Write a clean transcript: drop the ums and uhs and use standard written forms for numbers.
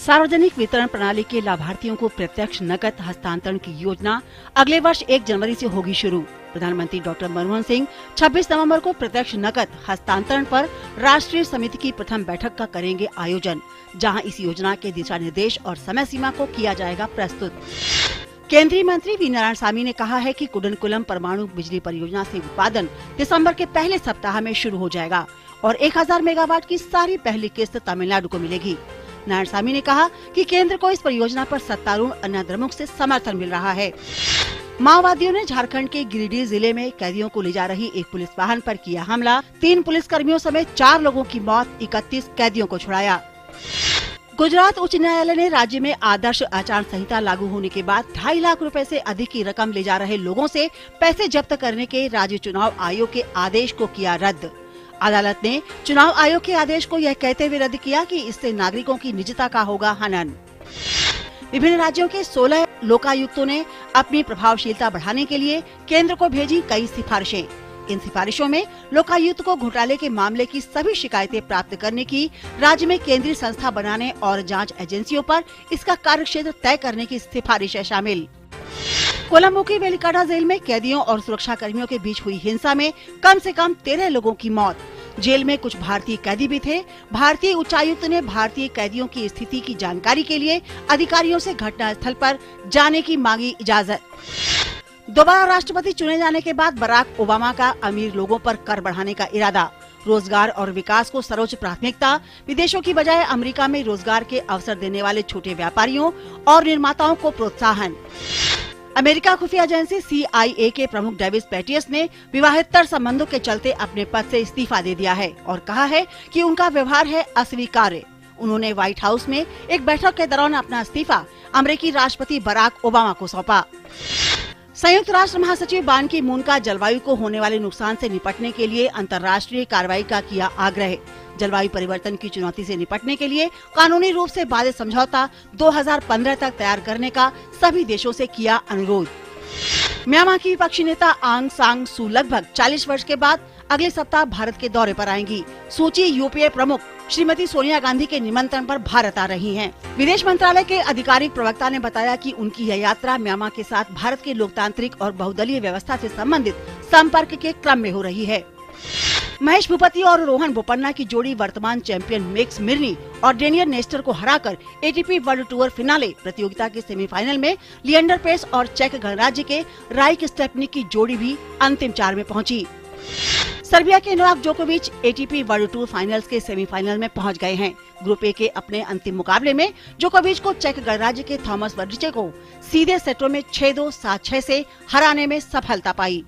सार्वजनिक वितरण प्रणाली के लाभार्थियों को प्रत्यक्ष नकद हस्तांतरण की योजना अगले वर्ष 1 जनवरी से होगी शुरू। प्रधानमंत्री डॉक्टर मनमोहन सिंह 26 नवंबर को प्रत्यक्ष नकद हस्तांतरण पर राष्ट्रीय समिति की प्रथम बैठक का करेंगे आयोजन, जहां इस योजना के दिशा निर्देश और समय सीमा को किया जाएगा प्रस्तुत। केंद्रीय मंत्री वी नारायण स्वामी ने कहा है कि कुडनकुलम परमाणु बिजली परियोजना से उत्पादन दिसंबर के पहले सप्ताह में शुरू हो जाएगा और 1000 मेगावाट की सारी पहली किस्त तमिलनाडु को मिलेगी। नारायण स्वामी ने कहा कि केंद्र को इस परियोजना पर सत्तारूढ़ अन्ना द्रमुक से समर्थन मिल रहा है। माओवादियों ने झारखंड के गिरिडीह जिले में कैदियों को ले जा रही एक पुलिस वाहन पर किया हमला। 3 पुलिसकर्मियों समेत 4 लोगों की मौत, 31 कैदियों को छुड़ाया। गुजरात उच्च न्यायालय ने राज्य में आदर्श आचार संहिता लागू होने के बाद 2.5 लाख रुपए से अधिक की रकम ले जा रहे लोगों से पैसे जब्त करने के राज्य चुनाव आयोग के आदेश को किया रद्द। अदालत ने चुनाव आयोग के आदेश को यह कहते हुए रद्द किया कि इससे नागरिकों की निजता का होगा हनन। विभिन्न राज्यों के 16 लोकायुक्तों ने अपनी प्रभावशीलता बढ़ाने के लिए केंद्र को भेजी कई सिफारिशें। इन सिफारिशों में लोकायुक्त को घोटाले के मामले की सभी शिकायतें प्राप्त करने की, राज्य में केंद्रीय संस्था बनाने और जांच एजेंसियों पर इसका कार्यक्षेत्र तय करने की सिफारिश है शामिल। कोलंबो की वेलिकाटा जेल में कैदियों और सुरक्षा कर्मियों के बीच हुई हिंसा में कम से कम 13 लोगों की मौत। जेल में कुछ भारतीय कैदी भी थे। भारतीय उच्चायुक्त ने भारतीय कैदियों की स्थिति की जानकारी के लिए अधिकारियों से घटनास्थल पर जाने की मांगी इजाजत। दोबारा राष्ट्रपति चुने जाने के बाद बराक ओबामा का अमीर लोगों पर कर बढ़ाने का इरादा। रोजगार और विकास को सर्वोच्च प्राथमिकता, विदेशों की बजाय अमेरिका में रोजगार के अवसर देने वाले छोटे व्यापारियों और निर्माताओं को प्रोत्साहन। अमेरिका खुफिया एजेंसी CIA के प्रमुख डेविस पैटियस ने विवाहेतर संबंधों के चलते अपने पद से इस्तीफा दे दिया है और कहा है कि उनका व्यवहार है अस्वीकार्य। उन्होंने व्हाइट हाउस में एक बैठक के दौरान अपना इस्तीफा अमेरिकी राष्ट्रपति बराक ओबामा को सौंपा। संयुक्त राष्ट्र महासचिव बान की मून का जलवायु को होने वाले नुकसान से निपटने के लिए अंतर्राष्ट्रीय कार्रवाई का किया आग्रह। जलवायु परिवर्तन की चुनौती से निपटने के लिए कानूनी रूप से बाधित समझौता 2015 तक तैयार करने का सभी देशों से किया अनुरोध। म्यांमार की विपक्षी नेता आंग सान सू लगभग 40 वर्ष के बाद अगले सप्ताह भारत के दौरे पर आएंगी। सूची यूपीए प्रमुख श्रीमती सोनिया गांधी के निमंत्रण पर भारत आ रही हैं। विदेश मंत्रालय के आधिकारिक प्रवक्ता ने बताया कि उनकी यह यात्रा म्यांमार के साथ भारत के लोकतांत्रिक और बहुदलीय व्यवस्था से संबंधित संपर्क के क्रम में हो रही है। महेश भूपति और रोहन बोपन्ना की जोड़ी वर्तमान चैंपियन मैक्स मिर्नी और डेनियल नेस्टर को हराकर ATP वर्ल्ड टूर फिनाले प्रतियोगिता के सेमीफाइनल में लिएंडर पेस और चेक गणराज्य के राइक स्टेपनिक की जोड़ी भी अंतिम 4 में पहुंची। सर्बिया के नोवाक जोकोविच ATP वर्ल्ड टूर फाइनल्स के सेमीफाइनल में पहुंच गए हैं। ग्रुप ए के अपने अंतिम मुकाबले में जोकोविच को चेक गणराज्य के थॉमस वर्डिचे को सीधे सेटों में 6-2, 7-6 से हराने में सफलता पाई।